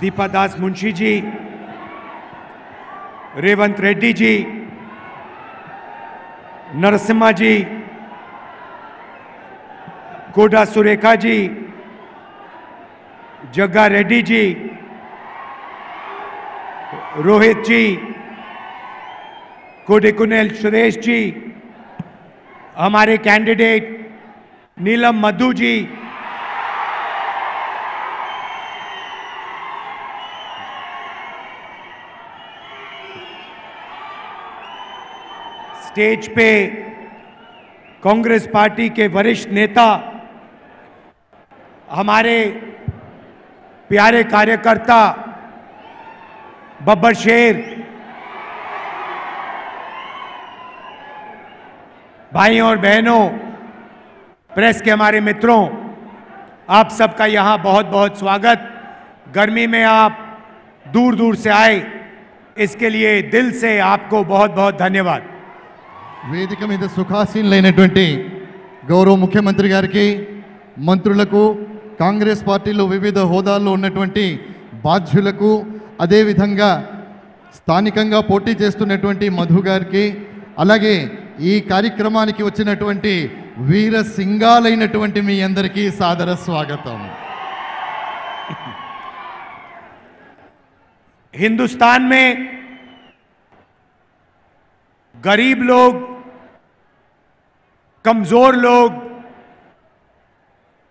दीपा दास मुंशी जी, रेवंत रेड्डी जी, नरसिम्हा जी, कोडा सुरेखा जी, जग्गा रेड्डी जी, रोहित जी, कोडेकुनेल सुरेश जी, हमारे कैंडिडेट नीलम मधु जी, स्टेज पे कांग्रेस पार्टी के वरिष्ठ नेता, हमारे प्यारे कार्यकर्ता बब्बर शेर, भाइयों और बहनों, प्रेस के हमारे मित्रों, आप सबका यहां बहुत बहुत स्वागत। गर्मी में आप दूर दूर से आए, इसके लिए दिल से आपको बहुत बहुत धन्यवाद। వేదిక మీద సుఖాసీనులైనటువంటి గౌరవ ముఖ్యమంత్రి గారికి, మంత్రులకు, కాంగ్రెస్ పార్టీలో వివిధ హోదాల్లో ఉన్నటువంటి బాధ్యులకు, అదేవిధంగా స్థానికంగా పోటీ చేస్తున్నటువంటి మధు గారికి, అలాగే ఈ కార్యక్రమానికి వచ్చినటువంటి వీర సింగాలైనటువంటి మీ అందరికీ సాదర స్వాగతం। हिंदुस्तान में गरीब लोग, कमजोर लोग,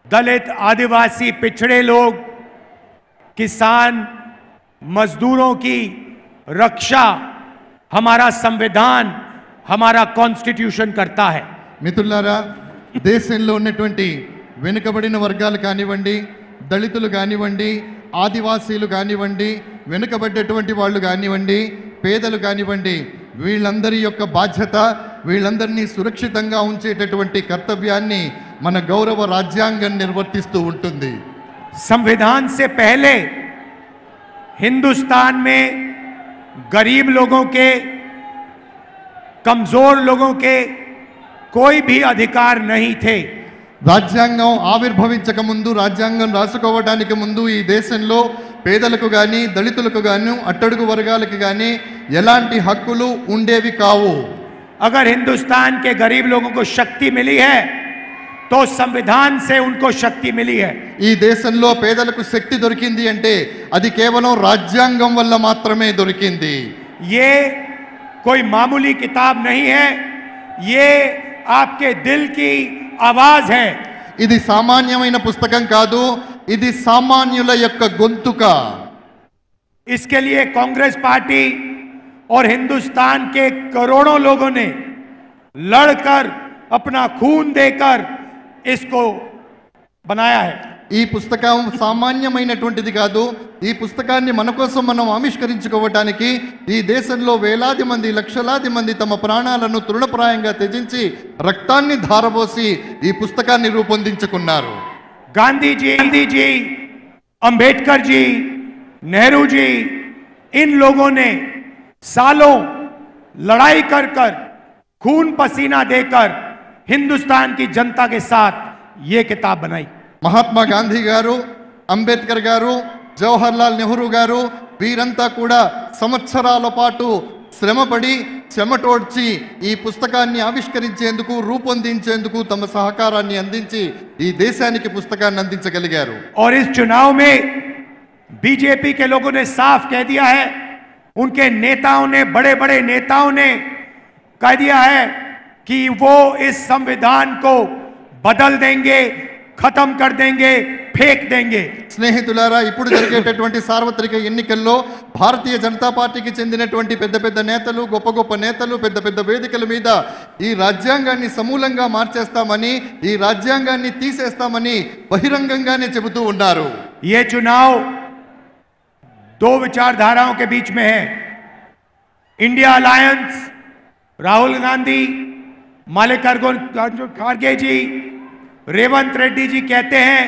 दलित, आदिवासी, पिछड़े लोग, किसान, मजदूरों की रक्षा हमारा संविधान, हमारा कॉन्स्टिट्यूशन करता है। మిత్రులారా, దేశంలో ఉన్నటువంటి వెనుకబడిన వర్గాలు కానివ్వండి, దళితులు కానివ్వండి, ఆదివాసీలు కానివ్వండి, వెనుకబడ్డటువంటి వాళ్ళు కానివ్వండి, పేదలు కానివ్వండి, వీళ్ళందరి యొక్క బాధ్యత, వీళ్ళందరినీ సురక్షితంగా ఉంచేటటువంటి కర్తవ్యాన్ని మన గౌరవ రాజ్యాంగం నిర్వర్తిస్తూ ఉంటుంది। संविधान से पहले हिंदुस्तान में गरीब लोगों के, कमजोर लोगों के कोई भी अधिकार नहीं थे। రాజ్యాంగం ఆవిర్భవించక ముందు, రాజ్యాంగం రాసుకోవడానికి ముందు ఈ దేశంలో పేదలకు కానీ, దళితులకు కానీ, అట్టడుగు వర్గాలకు కానీ ఎలాంటి హక్కులు ఉండేవి కావు। अगर हिंदुस्तान के गरीब लोगों को शक्ति मिली है तो संविधान से उनको शक्ति मिली है। ఈ దేశంలో పేదలకు శక్తి దొరికింది అంటే అది కేవలం రాజ్యాంగం వల్ల మాత్రమే దొరికింది। ये कोई मामूली किताब नहीं है, ये आपके दिल की आवाज है। ఇది సామాన్యమైన పుస్తకం కాదు, ఇది సామాన్యుల యొక్క గొంతుక। इसके लिए कांग्रेस पार्टी और हिंदुस्तान के करोड़ों लोगों ने लड़कर, अपना खून देकर इसको बनाया है। ఈ పుస్తకం సామాన్యమైనటువంటిది కాదు। ఈ పుస్తకాన్ని మన కోసం మనం ఆవిష్కరించుకోవడానికి ఈ దేశంలో వేలాది మంది, లక్షలాది మంది తమ ప్రాణాలను తృణప్రాయంగా త్యజించి రక్తాన్ని ధారపోసి ఈ పుస్తకాన్ని రూపొందించుకున్నారు। गांधी जी, अंबेडकर जी, नेहरू जी, इन लोगों ने सालों लड़ाई कर कर, खून पसीना देकर हिंदुस्तान की जनता के साथ ये किताब बनाई। మహాత్మా గాంధీ గారు, అంబేద్కర్ గారు, జవహర్ లాల్ నెహ్రూ గారు వీరంతా కూడా సంవత్సరాల పాటు శ్రమపడి, చెమటోడ్చి ఈ పుస్తకాన్ని ఆవిష్కరించేందుకు, రూపొందించేందుకు తమ సహకారాన్ని అందించి ఈ దేశానికి పుస్తకాన్ని అందించగలిగారు। और इस चुनाव में बीजेपी के लोगों ने साफ कह दिया है, उनके नेताओं ने, बड़े बड़े नेताओं ने कह दिया है कि वो इस संविधान को बदल देंगे, खत्म कर देंगे, फेंक देंगे। స్నేహితులారా, ఇప్పుడు జరిగేటటువంటి సార్వత్రిక ఎన్నికల్లో భారతీయ జనతా పార్టీకి చెందినటువంటి పెద్ద పెద్ద నేతలు, గొప్ప గొప్ప నేతలు పెద్ద పెద్ద వేదికల మీద ఈ రాజ్యాంగాన్ని సమూలంగా మార్చేస్తామని, ఈ రాజ్యాంగాన్ని తీసేస్తామని బహిరంగంగానే చెబుతూ ఉన్నారు। ये चुनाव दो विचारधाराओं के बीच में है। इंडिया अलायंस, राहुल गांधी, मल्लिकार्जुन खड़गे जी, रेवंत रेड्डी जी कहते हैं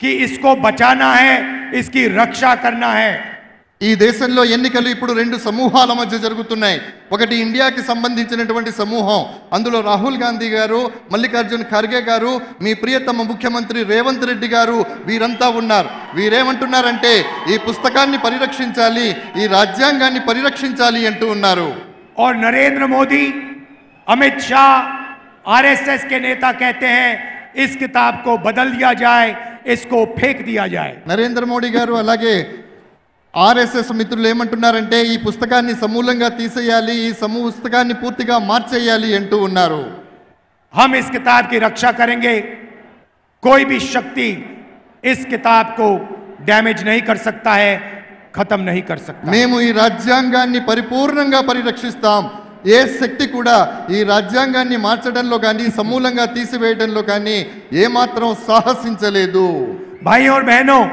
कि इसको बचाना है, इसकी रक्षा करना है। ఈ దేశంలో ఎన్నికలు ఇప్పుడు రెండు సమూహాల మధ్య జరుగుతున్నాయి. ఒకటి ఇండియాకి సంబంధించినటువంటి సమూహం, అందులో రాహుల్ గాంధీ గారు, మల్లికార్జున్ ఖర్గే గారు, మీ ప్రియతమ ముఖ్యమంత్రి రేవంత్ రెడ్డి గారు, వీరంతా ఉన్నారు. వీరేమంటున్నారంటే ఈ పుస్తకాన్ని పరిరక్షించాలి, ఈ రాజ్యాంగాన్ని పరిరక్షించాలి అంటూ ఉన్నారు. और नरेंद्र मोदी, अमित शाह, आरएसएस के नेता कहते हैं इस किताब को बदल दिया जाए, इसको फेंक दिया जाए. నరేంద్ర మోడీ గారు అలాగే ఆర్ఎస్ఎస్ మిత్రులు ఏమంటున్నారంటే ఈ పుస్తకాన్ని సమూలంగా తీసేయాలి, ఈ పుస్తకాన్ని పూర్తిగా మార్చేయాలి అంటూ ఉన్నారు. हम इस किताब की रक्षा करेंगे, कोई भी शक्ति इस किताब को डैमेज नहीं कर सकता है, खत्म नहीं कर सकता. మేము ఈ రాజ్యాంగాన్ని పరిపూర్ణంగా పరిరక్షిస్తాం. ఏ శక్తి కూడా ఈ రాజ్యాంగాన్ని మార్చడంలో కానీ సమూలంగా తీసివేయడంలో కానీ ఏమాత్రం సాహసించలేదు. भाई और बहनों,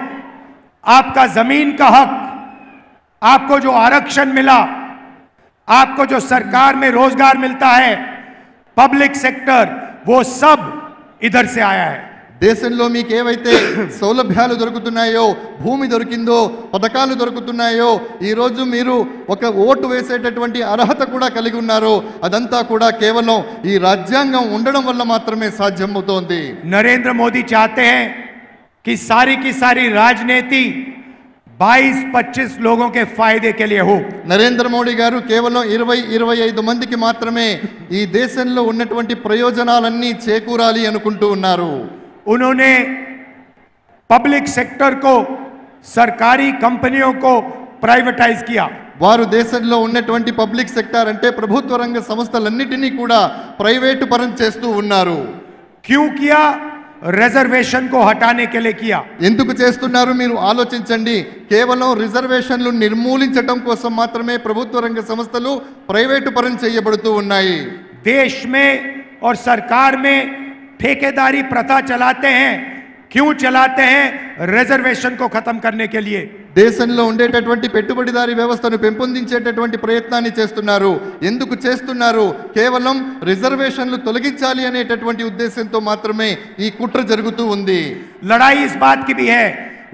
आपका जमीन का हक, आपको जो आरक्षण मिला, आपको जो सरकार में रोजगार मिलता है, पब्लिक सेक्टर, वो सब इधर से आया है. దేశంలో మీకు ఏవైతే సౌలభ్యాలు దొరుకుతున్నాయో, భూమి దొరికిందో, పథకాలు దొరుకుతున్నాయో, ఈరోజు మీరు ఒక ఓటు వేసేటటువంటి అర్హత కూడా కలిగి ఉన్నారో, అదంతా కూడా కేవలం ఈ రాజ్యాంగం ఉండడం వల్ల మాత్రమే సాధ్యమవుతోంది. नरेंद्र मोदी चाहते हैं कि सारी की सारी राजनीति 22-25 लोगों के फायदे के लिए हो. నరేంద్ర మోడీ గారు కేవలం 20-25 మందికి మాత్రమే ఈ దేశంలో ఉన్నటువంటి ప్రయోజనాలన్నీ చేకూరాలి అనుకుంటూ ఉన్నారు. उन्होंने पब्लिक सेक्टर को, सरकारी कंपनियों को प्राइवेटाइज किया. వారు దేశంలో ఉన్నటువంటి పబ్లిక్ సెక్టార్ అంటే ప్రభుత్వ రంగ సంస్థలన్నిటినీ కూడా ప్రైవేటు పరం చేస్తూ ఉన్నారు. क्यों किया? रिजर्वेशन को हटाने के लिए किया. ఎందుకు చేస్తున్నారు మీరు ఆలోచించండి. కేవలం రిజర్వేషన్లు నిర్మూలించడం కోసం మాత్రమే ప్రభుత్వ రంగ సంస్థలు ప్రైవేటు పరం చేయబడుతూ ఉన్నాయి. देश में और सरकार में ठेकेदारी प्रथा चलाते हैं. क्यों चलाते हैं? रिजर्वेशन को खत्म करने के लिए. దేశంలో ఉండేటటువంటి పెట్టుబడిదారీ వ్యవస్థను పెంపొందించేటటువంటి ప్రయత్నాన్ని చేస్తున్నారు. ఎందుకు చేస్తున్నారు? కేవలం రిజర్వేషన్లు తొలగించాలి అనేటటువంటి ఉద్దేశంతో మాత్రమే ఈ కుట్ర జరుగుతూ ఉంది. लड़ाई इस बात की भी है,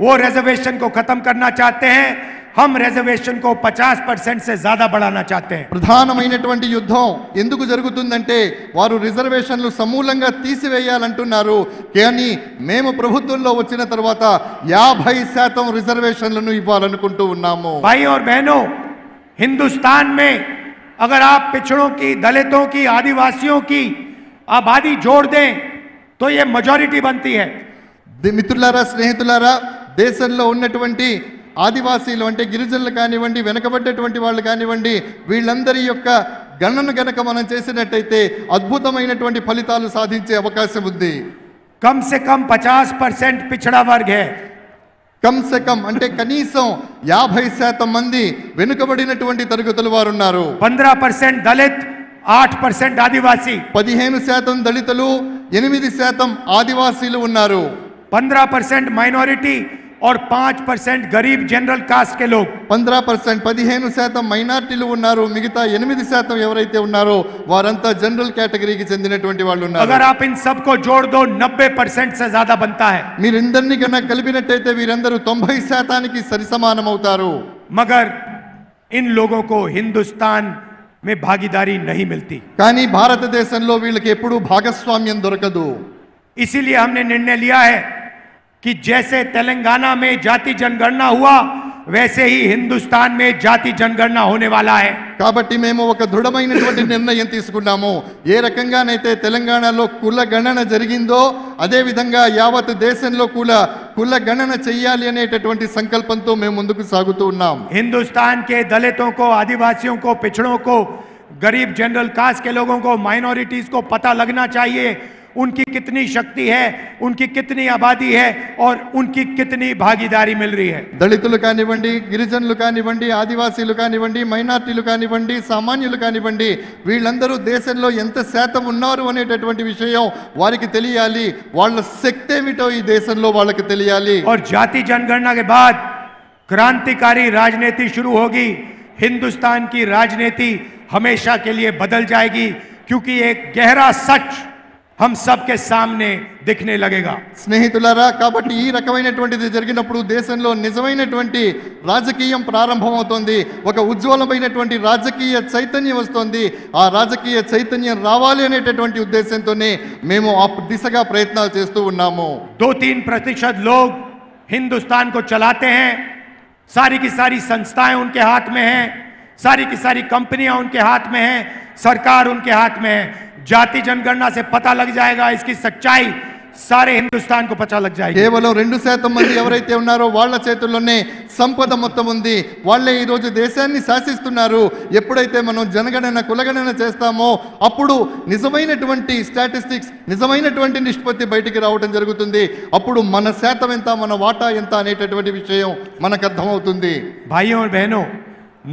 वो रिजर्वेशन को खत्म करना चाहते हैं, हम रिजर्वेशन को 50% से ज्यादा बढ़ाना चाहते हैं. ప్రధానమైనటువంటి యుద్ధం ఎందుకు జరుగుతుందంటే వారు రిజర్వేషన్లు సమూలంగా తీసివేయాలంటున్నారు. కానీ మేము ప్రభుత్వంలో వచ్చిన తర్వాత 50% రిజర్వేషన్లను ఇవ్వాలనుకుంటూ ఉన్నాము. भाई और बहनों, हिंदुस्तान में अगर आप पिछड़ों की, दलितों की, आदिवासियों की आबादी जोड़ दें तो ये मेजॉरिटी बनती है. మిత్రులారా, స్నేహితులారా, దేశంలో ఉన్నటువంటి ఆదివాసీలు అంటే గిరిజనులు కానివ్వండి, వెనకబడ్డటువంటి వాళ్ళు కానివ్వండి, వీళ్ళందరి యొక్క గణన గనక మనం చేసినట్టయితే అద్భుతమైనటువంటి ఫలితాలు సాధించే అవకాశం ఉంది. कम से कम 50% पिछड़ा वर्ग है. కమ్ సే కమ్ అంటే కనీసం 50% మంది వెనుకబడినటువంటి తరగతుల వారు ఉన్నారు. 15% दलित, 8% आदिवासी. 15% దళితులు, 8% ఆదివాసీలు ఉన్నారు. 15% माइनॉरिटी और 5% गरीब जनरल कास्ट के लोग. 15% మైనార్టీలు ఉన్నారు. మిగతా 8% ఎవరైతే ఉన్నారో వారంతా జనరల్ కేటగిరీకి చెందినటువంటి వాళ్ళు ఉన్నారు. अगर आप इन सबको जोड़ दो 90% से ज्यादा बनता है. మీరందరినీ కన్నా కలిపినట్టయితే వీరందరూ 90%కి సరిసమానం అవుతారు. मगर इन लोगों को हिंदुस्तान में भागीदारी नहीं मिलती. కానీ భారతదేశంలో వీళ్ళకి ఎప్పుడూ భాగస్వామ్యం దొరకదు. इसीलिए हमने निर्णय लिया है कि जैसे तेलंगाना में जाति जनगणना हुआ, वैसे ही हिंदुस्तान में जाति जनगणना होने वाला है. కాబట్టి మేము ఒక దృఢమైనటువంటి నిర్ణయం తీసుకున్నాము. ఏ రకంగానైతే తెలంగాణలో కుల గణన జరిగిందో అదే విధంగా యావత్ దేశంలో కుల గణన చేయాలి అనేటటువంటి సంకల్పంతో మేము ముందుకు సాగుతూ ఉన్నాం. हिंदुस्तान के दलितों को, आदिवासियों को, पिछड़ों को, गरीब जनरल कास्ट के लोगों को, माइनॉरिटीज को पता लगना चाहिए उनकी कितनी शक्ति है, उनकी कितनी आबादी है और उनकी कितनी भागीदारी मिल रही है. దళితులు కానివ్వండి, గిరిజనులు కానివ్వండి, ఆదివాసీలు కానివ్వండి, మైనార్టీలు కానివ్వండి, సామాన్యులు కానివ్వండి, వీళ్ళందరూ దేశంలో ఎంత శాతం ఉన్నారు అనేటటువంటి విషయం వారికి తెలియాలి. వాళ్ళ శక్తి ఏమిటో ఈ దేశంలో వాళ్ళకి తెలియాలి. और जाति जनगणना के बाद क्रांतिकारी राजनीति शुरू होगी. हिंदुस्तान की राजनीति हमेशा के लिए बदल जाएगी, क्योंकि एक गहरा सच हम सबके सामने दिखने लगेगा। స్నేహితులారా, కాబట్టి ఈ రకమైనటువంటిది జరిగినప్పుడు దేశంలో నిజమైనటువంటి రాజకీయం ప్రారంభమవుతోంది. ఒక ఉజ్వలమైనటువంటి రాజకీయ చైతన్యం వస్తోంది. ఆ రాజకీయ చైతన్యం రావాలి అనేటటువంటి ఉద్దేశంతోనే మేము ఆ దిశగా ప్రయత్నాలు చేస్తూ ఉన్నాము. 2-3% लोग हिंदुस्तान को चलाते हैं, सारी की सारी संस्थाएं उनके हाथ में हैं, सारी की सारी कंपनियां उनके हाथ में हैं, सरकार उनके हाथ में है। जाति जनगणना से पता लग जाएगा, इसकी सच्चाई सारे हिंदुस्तान को पता लग जाएगी। కేవలం 2% మంది ఎవరైతే ఉన్నారో వాళ్ళ చేతుల్లోనే సంపద మొత్తం ఉంది. వాళ్ళే ఈ రోజు దేశాన్ని శాసిస్తున్నారు. ఎప్పుడైతే మనం జనగణన కులగణన చేస్తామో అప్పుడు నిజమైనటువంటి స్టాటిస్టిక్స్, నిజమైనటువంటి నిష్పత్తి బయటికి రావడం జరుగుతుంది. అప్పుడు మన శాతం ఎంత, మన వాటా ఎంత అనేటటువంటి విషయం మనకు అర్థమవుతుంది. भाइयों और बहनों,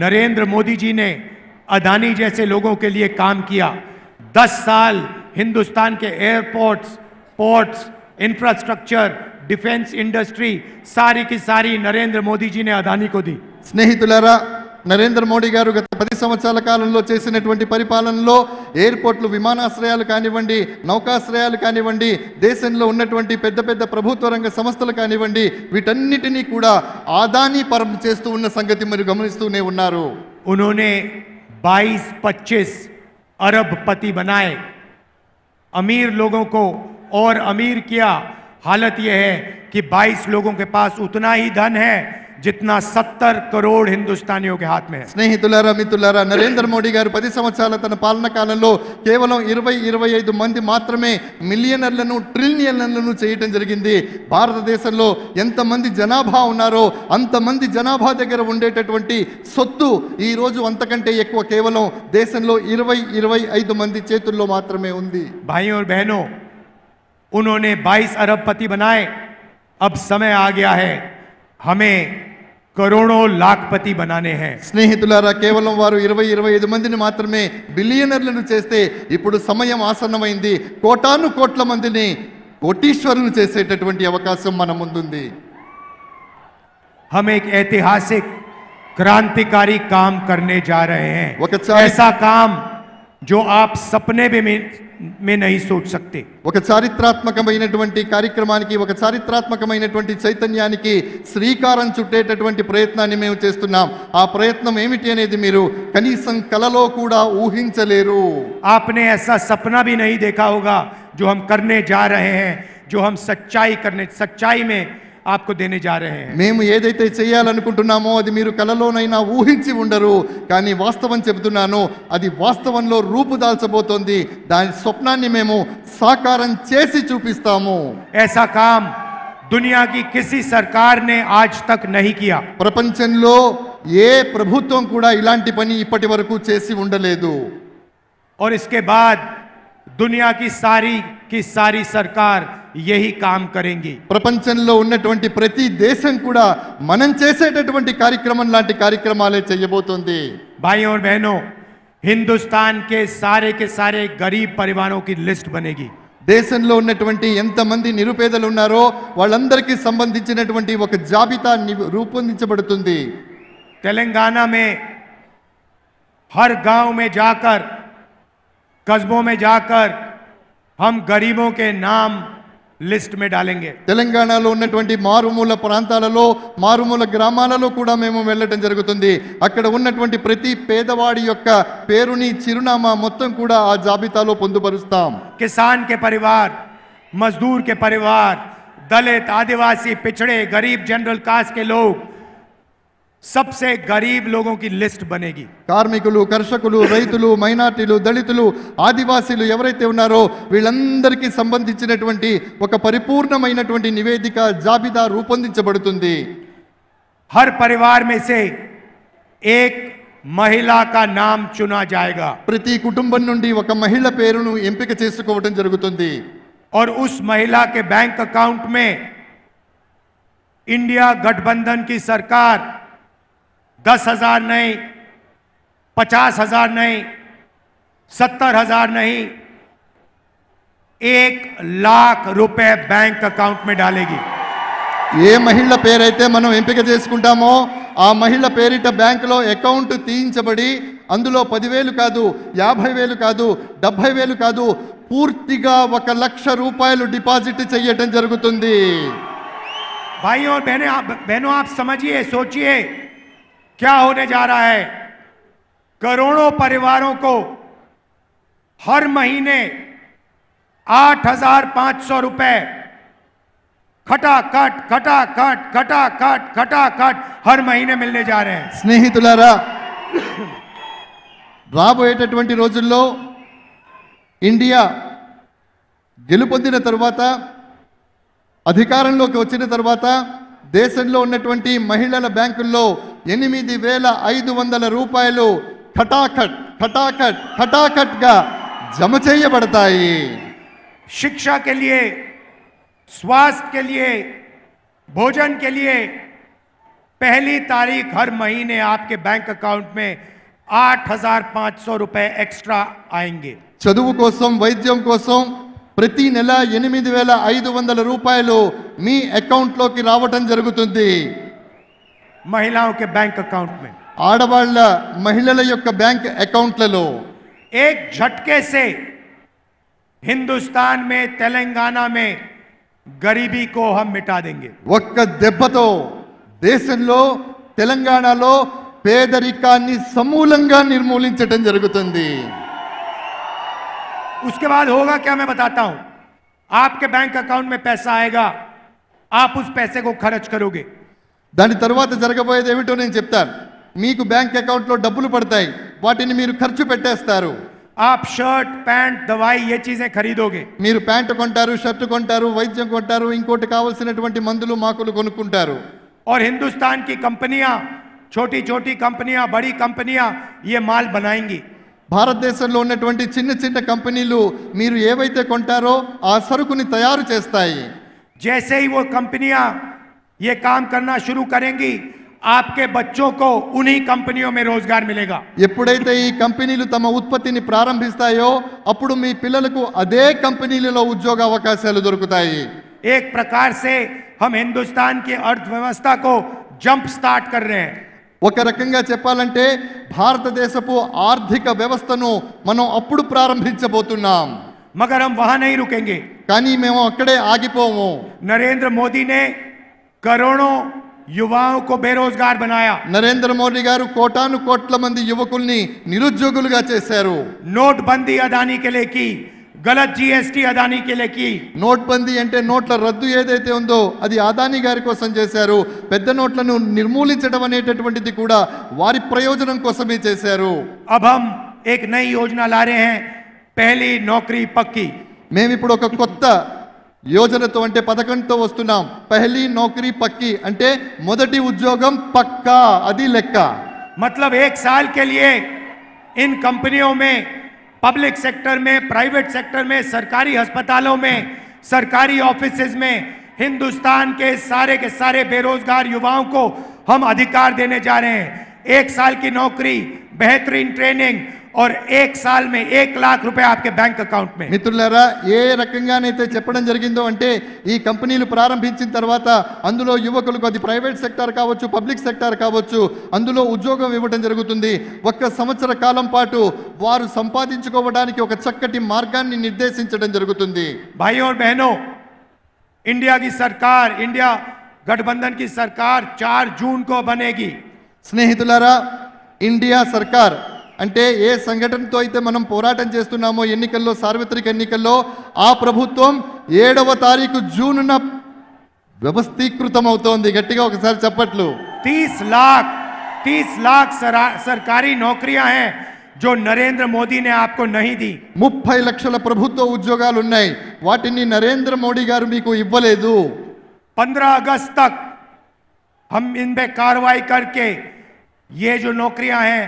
नरेंद्र मोदी जी ने अदानी जैसे लोगों के लिए काम किया। 10 साल हिंदुस्तान के airports, ports, infrastructure, defence industry सारी की सारी नरेंद्र मोदी जी ने अदानी को दी। స్నేహితులారా, నరేంద్ర మోడీ గారు గత 10 సంవత్సరాల కాలంలో చేసినటువంటి పరిపాలనలో ఎయిర్పోర్ట్లు, విమానాశ్రయాలు కానివ్వండి, నౌకాశ్రయాలు కానివ్వండి, దేశంలో ఉన్నటువంటి పెద్ద పెద్ద ప్రభుత్వ రంగ సంస్థలు కానివ్వండి, వీటన్నిటినీ కూడా అదానీ పరం చేస్తూ ఉన్న సంగతి మీరు గమనిస్తూనే ఉన్నారు. उन्होंने 22-25 अरबपति बनाए, अमीर लोगों को और अमीर किया। हालत यह है कि 22 लोगों के पास उतना ही धन है जितना 70 करोड़ हिंदुस्तानियों के हाथ में है। స్నేహితులారా, మిత్రులారా, నరేంద్ర మోడీ గారు 10 సంవత్సరాల తన పాలన కాలంలో కేవలం 20-25 మంది మాత్రమే మిలియనర్లను, ట్రిలియనర్లను చేయటం జరిగింది. భారతదేశంలో ఎంతమంది జనాభా ఉన్నారో అంతమంది జనాభా దగ్గర ఉండేటటువంటి సొత్తు ఈ రోజు అంతకంటే ఎక్కువ కేవలం దేశంలో 20-25 మంది చేతుల్లో మాత్రమే ఉంది. भाइयों और बहनों, उन्होंने 22 अरबपति बनाए। अब समय आ गया है हमें करोड़ों लाखपति बनाने हैं। స్నేహితులారా, కేవలం వారు 20-25 మందిని మాత్రమే బిలియనర్లను చేస్తే ఇప్పుడు సమయం ఆసన్నమైంది. కోటాను కోట్ల మందిని కోటీశ్వరులను చేసేటటువంటి అవకాశం మన ముందుంది. हम एक ऐतिहासिक क्रांतिकारी काम करने जा रहे हैं, ఒక ऐसा काम जो आप सपने में नहीं सोच सकते। ఒక చారిత్రాత్మకమైనటువంటి కార్యక్రమానికి, ఒక చారిత్రాత్మకమైనటువంటి చైతన్యానికి శ్రీకారం చుట్టేటటువంటి ప్రయత్నాన్ని మేము చేస్తున్నాం. ఆ ప్రయత్నం ఏమిటి అనేది మీరు కనీసం కలలో కూడా ఊహించలేరు. आपने ऐसा सपना भी नहीं देखा होगा जो हम करने जा रहे हैं, जो हम सच्चाई में आपको देने जा रहे हैं। మేము ఏదైతే చేయాలనుకుంటున్నామో అది మీరు కలలోనైనా ఊహించి ఉండరు. కానీ వాస్తవం చెబుతున్నాను, అది వాస్తవంలో రూపుదాల్చబోతోంది. దాని స్వప్నాన్ని మేము సాకారం చేసి చూపిస్తాము. ऐसा काम दुनिया की किसी सरकार ने आज तक नहीं किया। ప్రపంచంలో ఏ ప్రభుత్వం కూడా ఇలాంటి పని ఇప్పటి వరకు చేసి ఉండలేదు. और इसके बाद दुनिया की सारी सरकार यही काम करेंगी। ప్రపంచంలో ఉన్నటువంటి ప్రతి దేశం కూడా మనం చేసేటటువంటి కార్యక్రమం లాంటి కార్యక్రమాలే చేయబోతోంది. भाइयों और बहनों, हिंदुस्तान के सारे गरीब परिवारों की लिस्ट बनेगी। దేశంలో ఉన్నటువంటి ఎంతమంది నిరుపేదలు ఉన్నారో వాళ్ళందరికీ సంబంధించినటువంటి ఒక జాబితా రూపొందించబడుతుంది. तेलंगाना में हर गांव में जाकर, कस्बों में जाकर हम गरीबों के नाम लिस्ट में डालेंगे। తెలంగాణలో ఉన్నటువంటి మారుమూల ప్రాంతాలలో, మారుమూల గ్రామాలలో కూడా మేము వెళ్ళటం జరుగుతుంది. అక్కడ ఉన్నటువంటి ప్రతి పేదవాడి యొక్క పేరుని, చిరునామా మొత్తం కూడా ఆ జాబితాలో పొందుపరుస్తాం. किसान के परिवार, मजदूर के परिवार, दलित, आदिवासी, पिछड़े, गरीब, जनरल कास्ट के लोग, सबसे गरीब लोगों की लिस्ट बनेगी। కార్మికులు, కర్షకులు, రైతులు, మైనార్టీలు, దళితులు, ఆదివాసీలు ఎవరైతే ఉన్నారో వీళ్ళందరికీ సంబంధించినటువంటి ఒక పరిపూర్ణమైనటువంటి నివేదిక, జాబితా రూపొందించబడుతుంది. हर परिवार में से एक महिला का नाम चुना जाएगा। ప్రతి కుటుంబం నుండి ఒక మహిళ పేరును ఎంపిక చేసుకోవడం జరుగుతుంది. और उस महिला के बैंक अकाउंट में इंडिया गठबंधन की सरकार 10,000 नहीं, 50,000 नहीं, 70,000 नहीं, 1 लाख रुपए बैंक अकाउंट में डालेगी। ఏ మహిళ పేరైతే మనం ఎంపిక చేసుకుంటామో ఆ మహిళ పేరిట బ్యాంకులో అకౌంట్ తీయించబడి అందులో 10,000 కాదు, 50,000 కాదు, 70,000 కాదు, పూర్తిగా 1 లక్ష రూపాయలు డిపాజిట్ చేయటం జరుగుతుంది. भाइयों और बहनों आप समझिए, सोचिए क्या होने जा रहा है। करोड़ों परिवारों को हर महीने 8,500 रुपए खटाखट खटाखट खटाखट खटाखट हर महीने मिलने जा रहे हैं. స్నేహితులారా, రాబోయేటటువంటి రోజుల్లో ఇండియా గెలుపొందిన తర్వాత, అధికారంలోకి వచ్చిన తర్వాత దేశంలో ఉన్నటువంటి మహిళల బ్యాంకుల్లో 8,500 రూపాయలు ఖటాఖట్ ఖటాఖట్ ఖటాఖట్ గా జమ చేయబడతాయి. शिक्षा के लिए, स्वास्थ्य के लिए, भोजन के लिए पहली तारीख हर महीने आपके बैंक अकाउंट में 8,500 रुपए एक्स्ट्रा आएंगे. చదువు కోసం, వైద్యం కోసం ప్రతి నెల 8,500 రూపాయలు మీ అకౌంట్లోకి రావటం జరుగుతుంది. महिलाओं के बैंक अकाउंट में, ఆడవాళ్ళ మహిళల యొక్క బ్యాంక్ అకౌంట్లలో एक झटके से हिंदुस्तान में, तेलंगाना में गरीबी को हम मिटा देंगे. ఒక్క దెబ్బతో దేశంలో, తెలంగాణలో పేదరికాన్ని సమూలంగా నిర్మూలించటం జరుగుతుంది. उसके बाद होगा क्या, मैं बताता हूं. आपके बैंक अकाउंट में पैसा आएगा, आप उस पैसे को खर्च करोगे. దాని తర్వాత జరగబోయేది ఏమిటో నేను చెప్తాను. మీకు బ్యాంక్ అకౌంట్లో డబ్బులు పడతాయి, వాటిని మీరు ఖర్చు పెట్టేస్తారు. आप शर्ट, पैंट, दवाई ये चीजें खरीदोगे. మీరు ప్యాంటు కొంటారు, షర్టు కొంటారు, వైద్యం కొంటారు, ఇంకోటి కావాల్సినటువంటి మందులు మాకులు కొనుక్కుంటారు. और हिंदुस्तान की कंपनियां, छोटी छोटी कंपनियां, बड़ी कंपनियां ये माल बनाएंगी. భారతదేశంలో ఉన్నటువంటి చిన్న చిన్న కంపెనీలు మీరు ఏవైతే కొంటారో ఆ సరుకుని తయారు చేస్తాయి. जैसे ही वो कंपनियां ये काम करना शुरू करेंगी, आपके बच्चों को उन्हीं कंपनियों में रोजगार मिलेगा. ఎప్పుడైతే ఈ కంపెనీలు తమ ఉత్పత్తిని ప్రారంభిస్తాయో అప్పుడు మీ పిల్లలకు అదే కంపెనీలలో ఉద్యోగ అవకాశాలు దొరుకుతాయి. एक प्रकार से हम हिंदुस्तान की अर्थव्यवस्था को जंप स्टार्ट कर रहे हैं. ఒక రకంగా చెప్పాలంటే భారతదేశపు ఆర్థిక వ్యవస్థను మనం అప్పుడు ప్రారంభించబోతున్నాం. मगर हम वहां नहीं रुकेंगे. కానీ మేము అక్కడే ఆగిపోము. नरेंद्र मोदी ने करोड़ों युवाओं को बेरोजगार बनाया. నరేంద్ర మోడీ గారు కోటాను కోట్ల మంది యువకుల్ని నిరుద్యోగులుగా చేశారు. नोटबंदी अदानी के लिए की, गलत जीएसटी अदानी के लिए की. నోట్బందీ అంటే నోట్ల రద్దు ఏదైతే ఉందో అది అదానీ గారి కోసం చేశారు. పెద్ద నోట్లను నిర్మూలించడం అనేటటువంటిది కూడా వారి ప్రయోజనం కోసమే చేశారు. अब हम एक नई योजना ला रहे हैं, पहली नौकरी पक्की. మేము ఇప్పుడు ఒక కొత్త యోజనతో అంటే పథకంతో వస్తున్నాం. పహలీ నౌకరీ పక్కి అంటే మొదటి ఉద్యోగం పక్కా, అది లెక్క. मतलब 1 साल के लिए इन कंपनियों में, पब्लिक सेक्टर में, प्राइवेट सेक्टर में, सरकारी अस्पतालों में, सरकारी ऑफिसेज में हिंदुस्तान के सारे बेरोजगार युवाओं को हम अधिकार देने जा रहे हैं. 1 साल की नौकरी, बेहतरीन ट्रेनिंग और 1 साल में 1 लाख रुपए आपके बैंक अकाउंट में. మిత్రులారా, ఏ రకంగానైతే చెప్పడం జరిగిందో అంటే ఈ కంపెనీలు ప్రారంభించిన తర్వాత అందులో యువకులకు, అది ప్రైవేట్ సెక్టార్ కావచ్చు, పబ్లిక్ సెక్టార్ కావచ్చు, అందులో ఉద్యోగం ఇవ్వడం జరుగుతుంది. 1 సంవత్సర కాలం పాటు వారు సంపాదించుకోవడానికి ఒక చక్కటి మార్గాన్ని నిర్దేశించడం జరుగుతుంది. भाइयों और बहनों, इंडिया की सरकार, इंडिया गठबंधन की सरकार 4 जून को बनेगी. స్నేహితులారా, ఇండియా సర్కార్ అంటే ఏ సంఘటనతో అయితే మనం పోరాటం చేస్తున్నామో ఎన్నికల్లో, సార్వత్రిక ఎన్నికల్లో, ఆ ప్రభుత్వం 7వ తారీఖు జూన్న వ్యవస్థీకృతం అవుతోంది. గట్టిగా ఒకసారి చప్పట్లు. 30 लाख सरकारी नौकरियां हैं जो नरेंद्र मोदी ने आपको नहीं दी. 30 లక్షల ప్రభుత్వ ఉద్యోగాలు ఉన్నాయి, వాటిని నరేంద్ర మోడీ గారు మీకు ఇవ్వలేదు. 15 अगस्त तक हम इन पे कार्रवाई करके ये जो नौकरियां हैं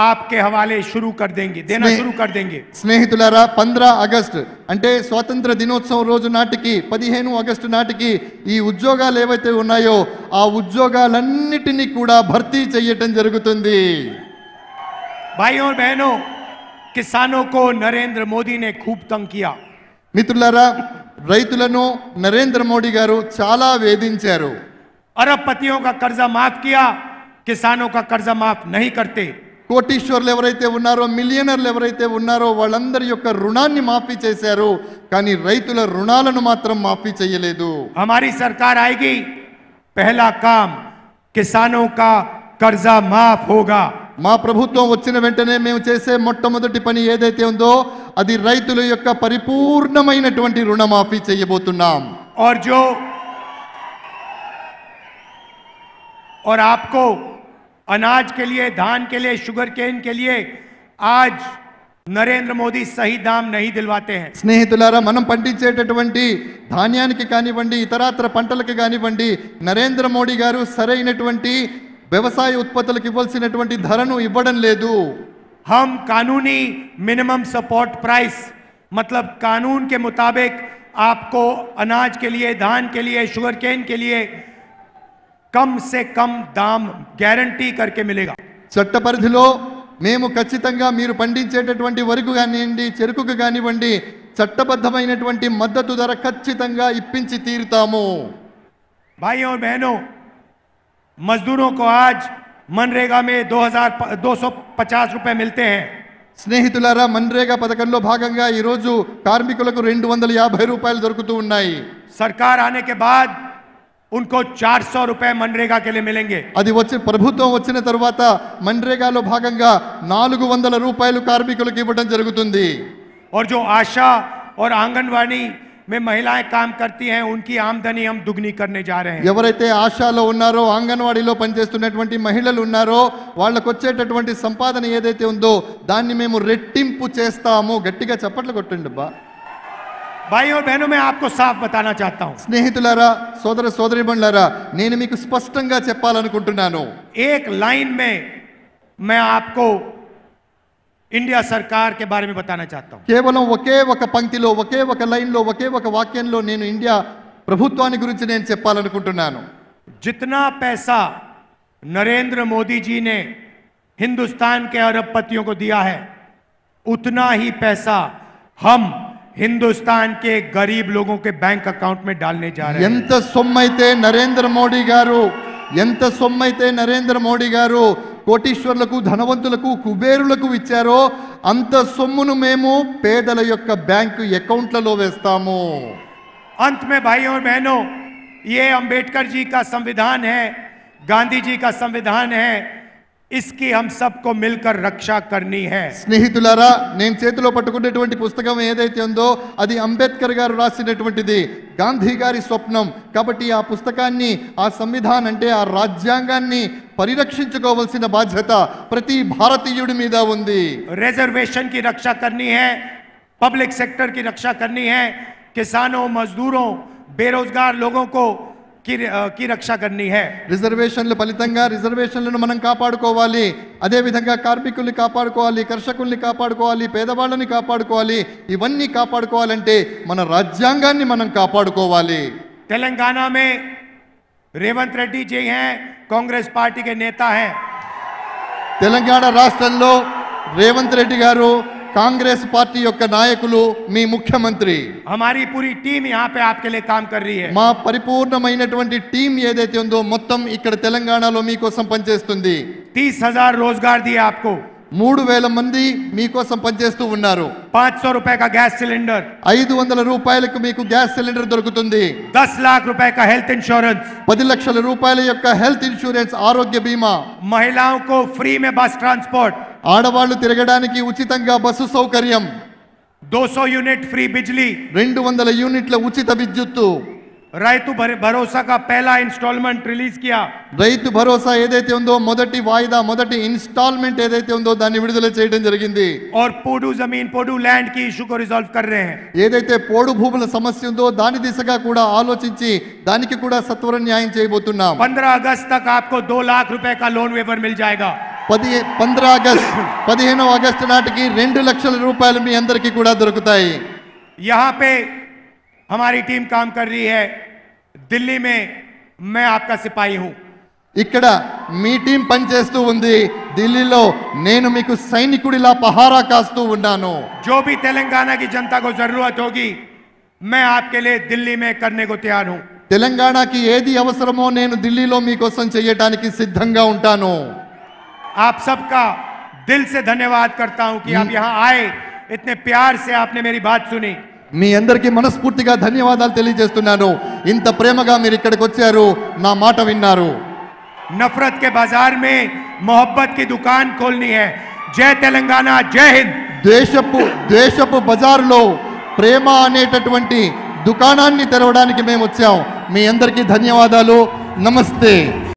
आपके हवाले शुरू कर देंगे, देना शुरू कर देंगे. స్నేహితులారా, 15 ఆగస్టు అంటే స్వాతంత్ర దినోత్సవం రోజు నాటికి, 15 ఆగస్టు నాటికి ఈ ఉద్యోగాలు ఏవైతే ఉన్నాయో ఆ ఉద్యోగాలన్నిటినీ కూడా భర్తీ చేయటం జరుగుతుంది. भाइयों और बहनों, किसानों को नरेंद्र मोदी ने खूब तंग किया. మిత్రులారా, రైతులను నరేంద్ర మోడీ గారు చాలా వేధించారు. अरबपतियों का कर्जा माफ किया, किसानों का कर्जा माफ नहीं करते. కోటీశ్వర్లు ఎవరైతే ఉన్నారో, మిలియనర్లు ఎవరైతే ఉన్నారో వాళ్ళందరి యొక్క రుణాన్ని మాఫీ చేశారు, కానీ రైతుల రుణాలను మాత్రం మాఫీ చేయలేదు. हमारी सरकार आएगी, पहला काम किसानों का कर्जा माफ होगा. మా ప్రభుత్వం వచ్చిన వెంటనే మేము చేసే మొట్టమొదటి పని ఏదైతే ఉందో అది రైతుల యొక్క పరిపూర్ణమైనటువంటి రుణమాఫీ చేయబోతున్నాం. और आपको अनाज के लिए, धान के लिए, शुगर केन के लिए आज నరేంద్ర మోదీ సహీ దామ్ నహీ దిల్వాతే హై. స్నేహితులారా, మనం పండించేటటువంటి ధాన్యానికి కానివ్వండి, ఇతరాత్ర పంటలకు కానివ్వండి, నరేంద్ర మోడీ గారు సరైనటువంటి వ్యవసాయ ఉత్పత్తులకు ఇవ్వాల్సినటువంటి ధరను ఇవ్వడం లేదు. हम कानूनी मिनिमम सपोर्ट प्राइस मतलब कानून के मुताबिक आपको अनाज के लिए, धान के लिए, शुगर केन के लिए कम से कम दाम गारंटी करके मिलेगा. చట్ట పరిధిలో మేము ఖచ్చితంగా మీరు పండించేటటువంటి వరకు కానివ్వండి, చెరుకుకు కానివ్వండి, చట్టబద్ధమైనటువంటి మద్దతు ధర ఖచ్చితంగా ఇప్పించి తీరుతాము. भाइयों और बहनों, मजदूरों को आज मनरेगा में 2250 रुपए मिलते हैं. స్నేహితులారా, మన్రేగా పథకంలో భాగంగా ఈ రోజు కార్మికులకు 250 రూపాయలు దొరుకుతూ ఉన్నాయి. सरकार आने के बाद उनको 400 रुपए मनरेगा के लिए मिलेंगे. అది వచ్చి ప్రభుత్వం వచ్చిన తర్వాత మన్రేగాలో భాగంగా 400 రూపాయలు కార్మికులకు ఇవ్వడం జరుగుతుంది. और जो आशा और आंगनवाड़ी में महिलाएं काम करती हैं उनकी आमदनी हम दुगनी करने जा रहे हैं. ఎవరైతే ఆశాలో ఉన్నారో, అంగన్వాడీలో పనిచేస్తున్నటువంటి మహిళలు ఉన్నారో వాళ్ళకు వచ్చేటటువంటి సంపాదన ఏదైతే ఉందో దాన్ని మేము రెట్టింపు చేస్తాము. గట్టిగా చప్పట్లు కొట్టండి బా. भाइयों और बहनों, मैं आपको साफ बताना चाहता हूं. స్నేహితులారా, సోదర సోదరీమణులారా, నేను మీకు స్పష్టంగా చెప్పాలనుకుంటున్నాను. एक लाइन में मैं आपको इंडिया सरकार के बारे में बताना चाहता हूं. కేవలం ఒకే ఒక పంక్తిలో, ఒకే ఒక లైన్లో, ఒకే ఒక వాక్యంలో నేను ఇండియా ప్రభుత్వాన్ని గురించి నేను చెప్పాలనుకుంటున్నాను. जितना पैसा नरेंद्र मोदी जी ने हिंदुस्तान के अरबपतियों को दिया है उतना ही पैसा हम हिंदुस्तान के गरीब लोगों के बैंक अकाउंट में डालने जा रहे हैं. ఎంత సొమ్మైతే నరేంద్ర మోడీ గారు కోటీశ్వర్లకు, ధనవంతులకు, కుబేరులకు ఇచ్చారో అంత సొమ్మును మేము పేదల యొక్క బ్యాంకు అకౌంట్లలో వేస్తాము. अंत में भाइयों और बहनों, ये अंबेडकर जी का संविधान है, गांधी जी का संविधान है, इसकी हम सबको मिलकर रक्षा करनी है. స్నేహితులారా, నేను చేతిలో పట్టుకున్నటువంటి పుస్తకం ఏదైతే ఉందో అది అంబేద్కర్ గారు రాసినటువంటిది, గాంధీ గారి స్వప్నం. కాబట్టి ఆ పుస్తకాన్ని, ఆ సంవిధానం అంటే ఆ రాజ్యాంగాన్ని పరిరక్షించుకోవాల్సిన బాధ్యత ప్రతి భారతీయుడి మీద ఉంది. रिजर्वेशन की रक्षा करनी है, पब्लिक सेक्टर की रक्षा करनी है, किसानों, मजदूरों, बेरोजगार लोगों को की रक्षा करनी है. రిజర్వేషన్ల ఫలితంగా రిజర్వేషన్లను మనం కాపాడుకోవాలి. అదే విధంగా కార్మికుల్ని కాపాడుకోవాలి, కర్షకుల్ని కాపాడుకోవాలి, పేదవాళ్ళని కాపాడుకోవాలి. ఇవన్నీ కాపాడుకోవాలంటే మన రాజ్యాంగాన్ని మనం కాపాడుకోవాలి. तेलंगाना में रेवंत रेड्डी जी हैं, कांग्रेस पार्टी के नेता हैं. తెలంగాణ రాష్ట్రంలో రేవంత్ రెడ్డి గారు కాంగ్రెస్ పార్టీ యొక్క నాయకులు, మీ ముఖ్యమంత్రి. हमारी पूरी टीम यहाँ पे आपके लिए काम कर रही है. మా పరిపూర్ణమైనటువంటి టీం ఏదైతే ఉందో మొత్తం ఇక్కడ తెలంగాణలో మీకోసం పనిచేస్తుంది. 30,000 रोजगार दिए आपको. 3,000 మంది మీకోసం పనిచేస్తూ ఉన్నారు. 500 रुपए का गैस सिलेंडर, 500 రూపాయలకు మీకు గ్యాస్ సిలిండర్ దొరుకుతుంది. 10 लाख रुपए का हेल्थ इंश्योरेंस, 10 లక్షల రూపాయల యొక్క హెల్త్ ఇన్సూరెన్స్, ఆరోగ్య బీమా. महिलाओं को फ्री में बस ट्रांसपोर्ट, ఆడవాళ్లు తిరగడానికి ఉచితంగా బస్సు సౌకర్యం, 200 यूनिट फ्री बिजली, 200 యూనిట్ల ఉచిత విద్యుత్తు. రైతు భరోసా का पहला इंस्टॉलमेंट रिलीज किया. రైతు భరోసా ఏదైతే ఉందో మొదటి వాయిదా, మొదటి ఇన్స్టాల్మెంట్ ఏదైతే ఉందో దాన్ని విడుదల చేయడం జరిగింది. और पोडू जमीन, पोडू लैंड की इशू को रिजॉल्व कर रहे हैं. ఏదైతే పోడు భూముల సమస్య ఉందో దాని దిశగా కూడా ఆలోచించి దానికి కూడా సత్వర న్యాయం చేయబోతున్నాం. 15 अगस्त तक आपको 2 लाख रुपए का लोन वेवर मिल जाएगा. 15 ఆగస్టు నాటికి 2 లక్షల రూపాయలు మీ అందరికీ కూడా దొరుకుతాయి. यहाँ पे हमारी टीम काम कर रही है. दिल्ली में मैं आपका सिपाही हूं. ఇక్కడ మీ టీం పనిచేస్తూ ఉంది. ఢిల్లీలో నేను మీకు సైనికుడిలా పహారా కాస్తూ ఉన్నాను. जो भी तेलंगाना की जनता को जरूरत होगी मैं आपके लिए दिल्ली में करने को तैयार हूं. తెలంగాణకి ఏది అవసరమో నేను ఢిల్లీలో మీకోసం చేయడానికి సిద్ధంగా ఉంటాను. आप सबका दिल से धन्यवाद करता हूं कि आप यहां आए, इतने प्यार से आपने मेरी बात सुनी। మీ అందరికీ మనస్ఫూర్తిగా ధన్యవాదాలు తెలియజేస్తున్నాను. ఇంత ప్రేమగా మీరు ఇక్కడికి వచ్చారు, నా మాట విన్నారు. नफरत के बाजार में मोहब्बत की दुकान खोलनी है। जय तेलंगाना, जय हिंद। దేశపు బజారులో ప్రేమ అనేటటువంటి దుకాణాన్ని తెరవడానికి మేము వచ్చాం. మీ అందరికీ ధన్యవాదాలు. నమస్తే.